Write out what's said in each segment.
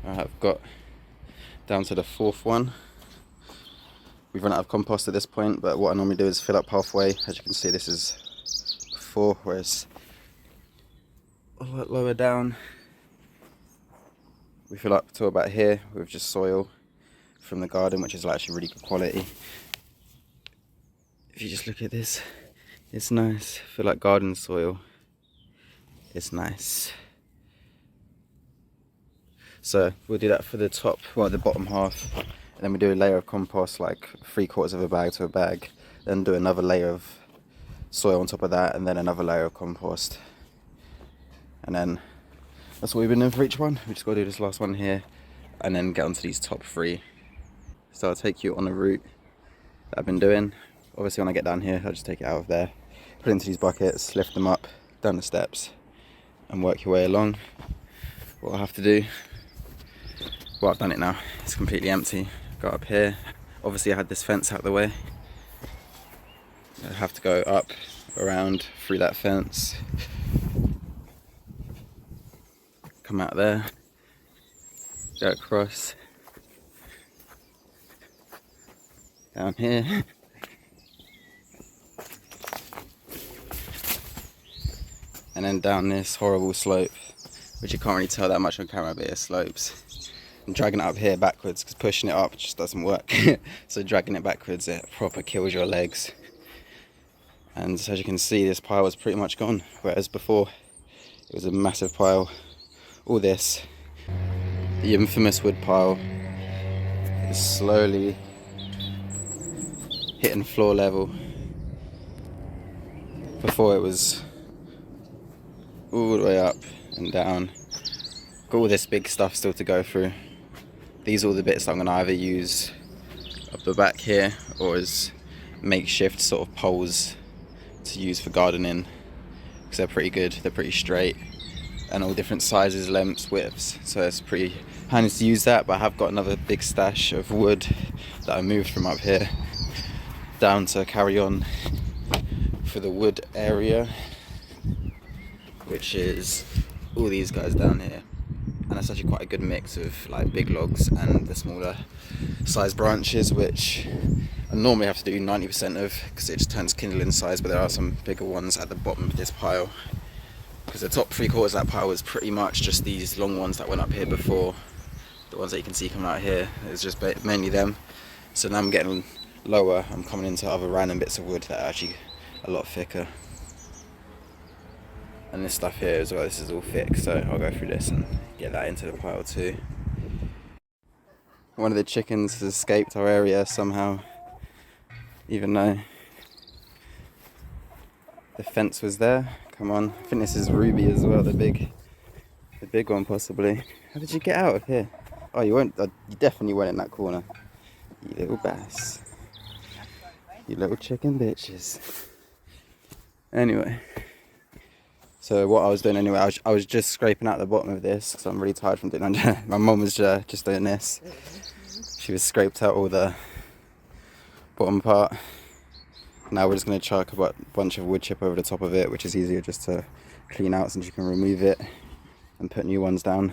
I've got down to the fourth one. We've run out of compost at this point, but what I normally do is fill up halfway. As you can see, this is before, whereas a lot lower down we fill up to about here with just soil from the garden, which is actually really good quality. If you just look at this, it's nice. I feel like garden soil. It's nice. So we'll do that for the top, well, the bottom half, and then we do a layer of compost, like 3/4 of a bag to a bag, then do another layer of soil on top of that, and then another layer of compost, and then that's what we've been doing for each one. We just got to do this last one here, and then get onto these top 3. So I'll take you on a route that I've been doing. Obviously when I get down here, I'll just take it out of there, put it into these buckets, lift them up, down the steps, and work your way along. What I have to do, well, I've done it now, it's completely empty. Got up here, obviously I had this fence out of the way. I have to go up, around, through that fence, come out there, go across, down here, and then down this horrible slope, which you can't really tell that much on camera, but it slopes. I'm dragging it up here backwards because pushing it up just doesn't work. So dragging it backwards, it proper kills your legs. And as you can see, this pile is pretty much gone, whereas before it was a massive pile. All this, the infamous wood pile, is slowly hitting floor level. Before it was all the way up and down. Got all this big stuff still to go through. These are all the bits I'm going to either use up the back here or as makeshift sort of poles to use for gardening, because they're pretty good, they're pretty straight, and all different sizes, lengths, widths, so it's pretty handy to use that. But I have got another big stash of wood that I moved from up here down to carry on for the wood area, which is all these guys down here. And that's actually quite a good mix of like big logs and the smaller size branches, which I normally have to do 90% of because it just turns kindling size, but there are some bigger ones at the bottom of this pile, because the top 3/4 of that pile was pretty much just these long ones that went up here before. The ones that you can see coming out here is just mainly them. So now I'm getting lower, I'm coming into other random bits of wood that are actually a lot thicker. And this stuff here as well, this is all thick, so I'll go through this and get that into the pile too. One of the chickens has escaped our area somehow, even though the fence was there. Come on, I think this is Ruby as well, the big one possibly. How did you get out of here? Oh, you definitely went in that corner. You little bass. You little chicken bitches. Anyway. So what I was doing anyway, I was just scraping out the bottom of this because I'm really tired from doing that. My mum was just doing this. She was scraped out all the bottom part. Now we're just going to chuck a bunch of wood chip over the top of it, which is easier just to clean out since you can remove it and put new ones down.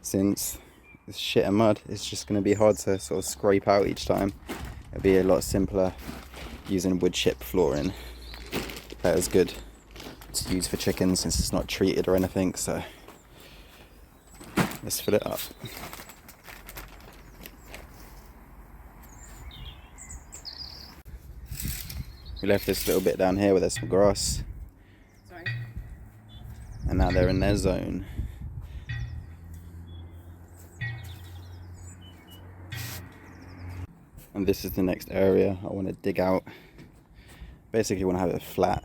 Since this shit and mud, it's just going to be hard to sort of scrape out each time. It'll be a lot simpler using wood chip flooring. That is good to use for chickens since it's not treated or anything, so let's fill it up. We left this little bit down here where there's some grass. Sorry. And now they're in their zone. And this is the next area I want to dig out. Basically I want to have it flat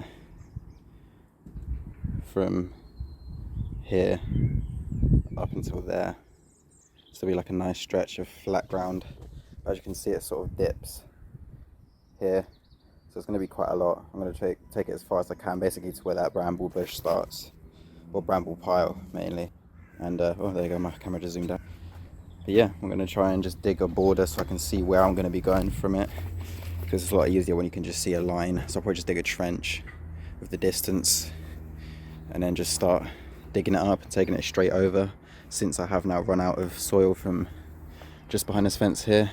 from here up until there. So it'll be like a nice stretch of flat ground. As you can see, it sort of dips here. So it's going to be quite a lot. I'm going to take it as far as I can, basically to where that bramble bush starts, or bramble pile mainly. And oh, there you go, my camera just zoomed out. But yeah, I'm going to try and just dig a border so I can see where I'm going to be going from it, because it's a lot easier when you can just see a line. So I'll probably just dig a trench with the distance and then just start digging it up and taking it straight over. since I have now run out of soil from just behind this fence here,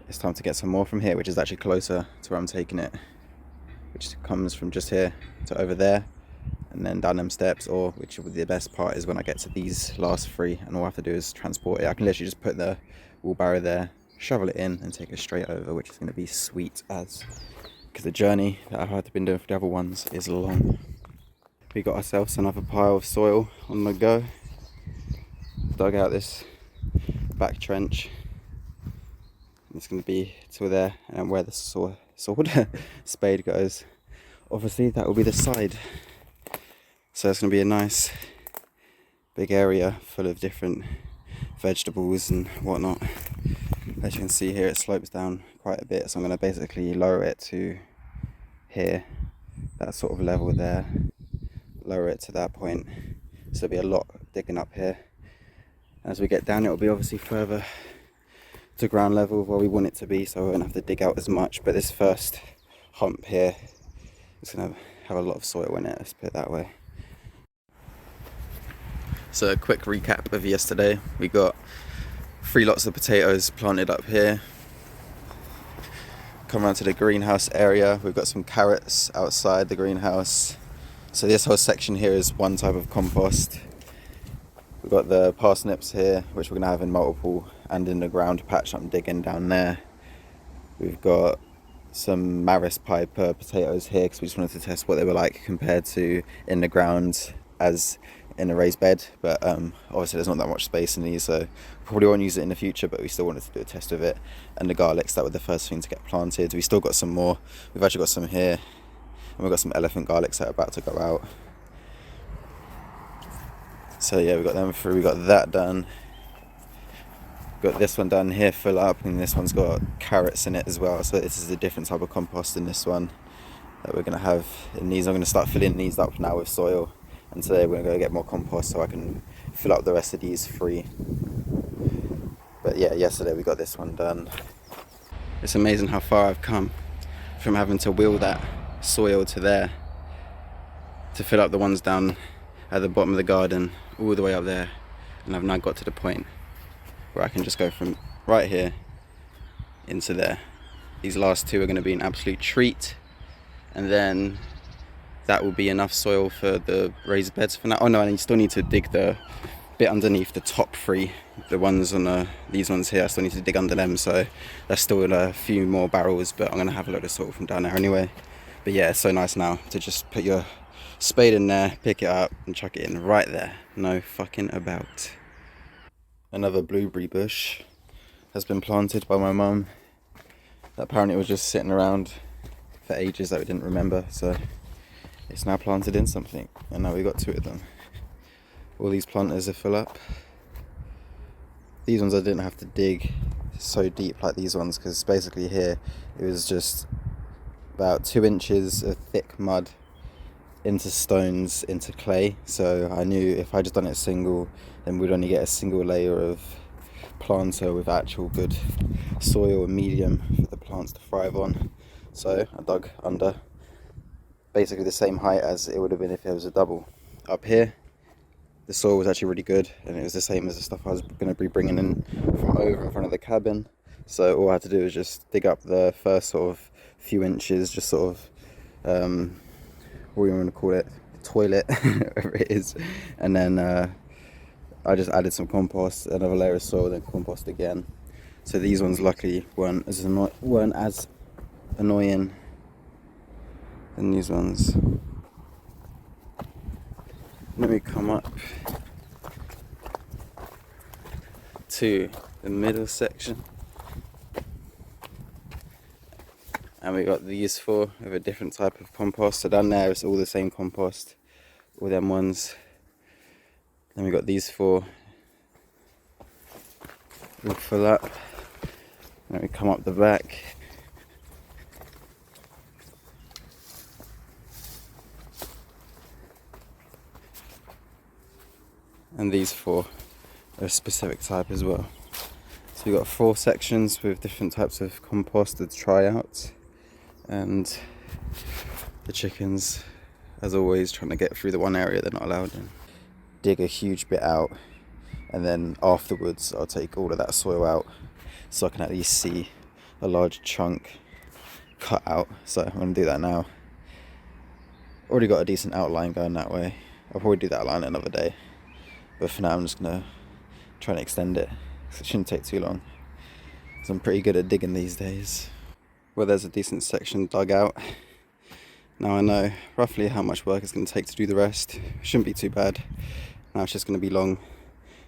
it's time to get some more from here, which is actually closer to where I'm taking it, which comes from just here to over there and then down them steps, or which would be the best part is when I get to these last three and all I have to do is transport it. I can literally just put the wheelbarrow there, shovel it in and take it straight over, which is going to be sweet as, because the journey that I've had to been doing for the other ones is long. We got ourselves another pile of soil on the go. Dug out this back trench. It's going to be till there, and where the sword spade goes, obviously that will be the side. So it's going to be a nice big area full of different vegetables and whatnot. As you can see here, it slopes down quite a bit, so I'm going to basically lower it to here, that sort of level there, lower it to that point, so there'll be a lot digging up here. As we get down, it will be obviously further to ground level where we want it to be, so I won't have to dig out as much, but this first hump here is going to have a lot of soil in it, let's put it that way. So a quick recap of yesterday. We got 3 lots of potatoes planted up here. Come around to the greenhouse area. We've got some carrots outside the greenhouse. So this whole section here is one type of compost. We've got the parsnips here, which we're going to have in multiple and in the ground patch I'm digging down there. We've got some Maris Piper potatoes here because we just wanted to test what they were like compared to in the ground as in a raised bed, but obviously there's not that much space in these, so probably won't use it in the future, but we still wanted to do a test of it. And the garlics, that were the first thing to get planted. We still got some more. We've actually got some here, and we've got some elephant garlics that are about to go out. So yeah, we got them through. We got that done. Got this one done here, full up, and this one's got carrots in it as well, so this is a different type of compost in this one that we're going to have in these. I'm going to start filling these up now with soil, and today we're going to go get more compost so I can fill up the rest of these 3. But yeah, yesterday we got this one done. It's amazing how far I've come from having to wheel that soil to there to fill up the ones down at the bottom of the garden all the way up there, and I've now got to the point where I can just go from right here into there. These last 2 are going to be an absolute treat, and then that will be enough soil for the raised beds for now. Oh no, and you still need to dig the bit underneath the top 3, the ones on these ones here. I still need to dig under them, so there's still a few more barrels, but I'm going to have a load of soil from down there anyway. But yeah, it's so nice now to just put your spade in there, pick it up and chuck it in right there. No fucking about. Another blueberry bush has been planted by my mum. That apparently was just sitting around for ages that we didn't remember, so it's now planted in something, and now we got 2 of them. All these planters are full up. These ones I didn't have to dig so deep like these ones, because basically here it was just about 2 inches of thick mud into stones, into clay, so I knew if I just done it single, then we'd only get a single layer of planter with actual good soil and medium for the plants to thrive on. So I dug under basically the same height as it would have been if it was a double. Up here the soil was actually really good, and it was the same as the stuff I was going to be bringing in from over in front of the cabin. So all I had to do was just dig up the first sort of few inches, just sort of what do you want to call it, toilet, whatever it is, and then I just added some compost, another layer of soil, then compost again. So these ones luckily weren't as annoying than these ones. Let me come up to the middle section, and we got these 4 of a different type of compost. So down there it's all the same compost, all them ones. Then we got these 4 all full up. Then we come up the back. And these 4 are a specific type as well. So we've got 4 sections with different types of compost to try out. And the chickens, as always, trying to get through the one area they're not allowed in. dig a huge bit out, and then afterwards I'll take all of that soil out so I can at least see a large chunk cut out. So I'm going to do that now. Already got a decent outline going that way. I'll probably do that outline another day, but for now I'm just going to try and extend it, because it shouldn't take too long, because I'm pretty good at digging these days. Well, there's a decent section dug out. Now I know roughly how much work it's going to take to do the rest. Shouldn't be too bad. Now it's just going to be long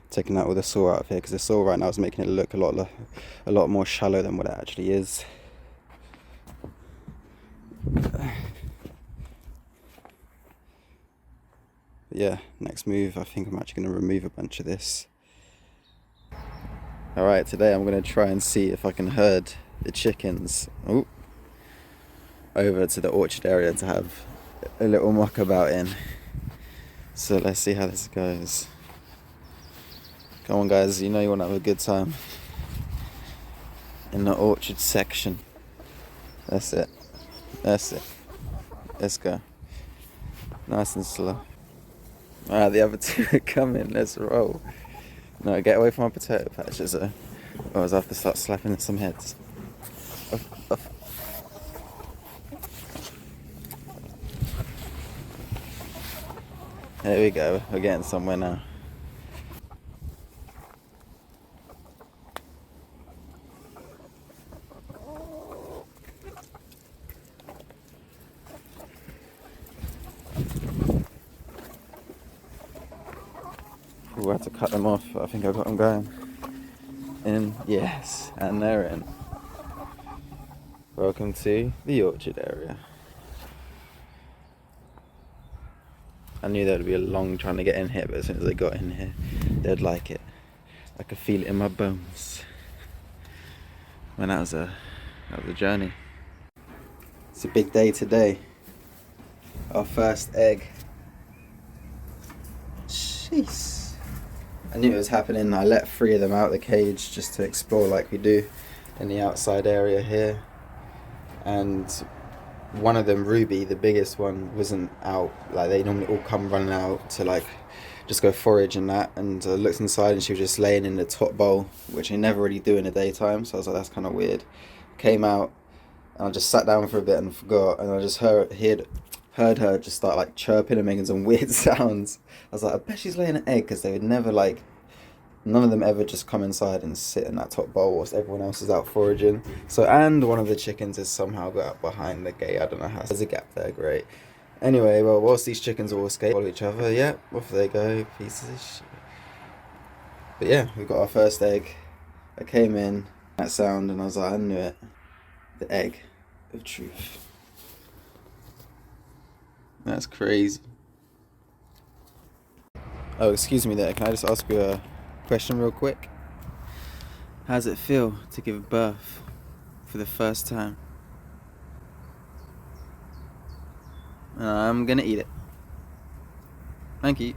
taking out all the soil out of here, because the soil right now is making it look a lot more shallow than what it actually is. Yeah, next move, I think I'm actually going to remove a bunch of this. Alright, today I'm going to try and see if I can herd the chickens over to the orchard area to have a little muck about in. So let's see how this goes. Come on guys, you know you want to have a good time in the orchard section. That's it. That's it. Let's go. Nice and slow. Alright, the other two are coming. Let's roll. No, get away from my potato patches though. Otherwise I have to start slapping some heads. Off. There we go. We're getting somewhere now. Ooh, I had to cut them off, but I think I got them going. In, yes, and they're in. Welcome to the orchard area. I knew there would be a long trying to get in here, but as soon as they got in here, they'd like it. I could feel it in my bones. And that was a journey. It's a big day today. Our first egg. Jeez. I knew it was happening. I let 3 of them out of the cage just to explore like we do in the outside area here. And one of them, Ruby, the biggest one, wasn't out. Like, they normally all come running out to like just go forage and that. And I looked inside and she was just laying in the top bowl, which I never really do in the daytime. So I was like, that's kind of weird. Came out and I just sat down for a bit and forgot. And I just heard her just start like chirping and making some weird sounds. I was like, I bet she's laying an egg, because they would never none of them ever just come inside and sit in that top bowl whilst everyone else is out foraging. So, and one of the chickens has somehow got up behind the gate. I don't know how. There's a gap there, great. Anyway, well, whilst these chickens all escape each other, yeah, off they go, pieces of shit. But yeah, we got our first egg. I came in, that sound, and I was like, I knew it. The egg of truth. That's crazy. Oh, excuse me there. Can I just ask you a question real quick? How does it feel to give birth for the first time? I'm gonna eat it. Thank you.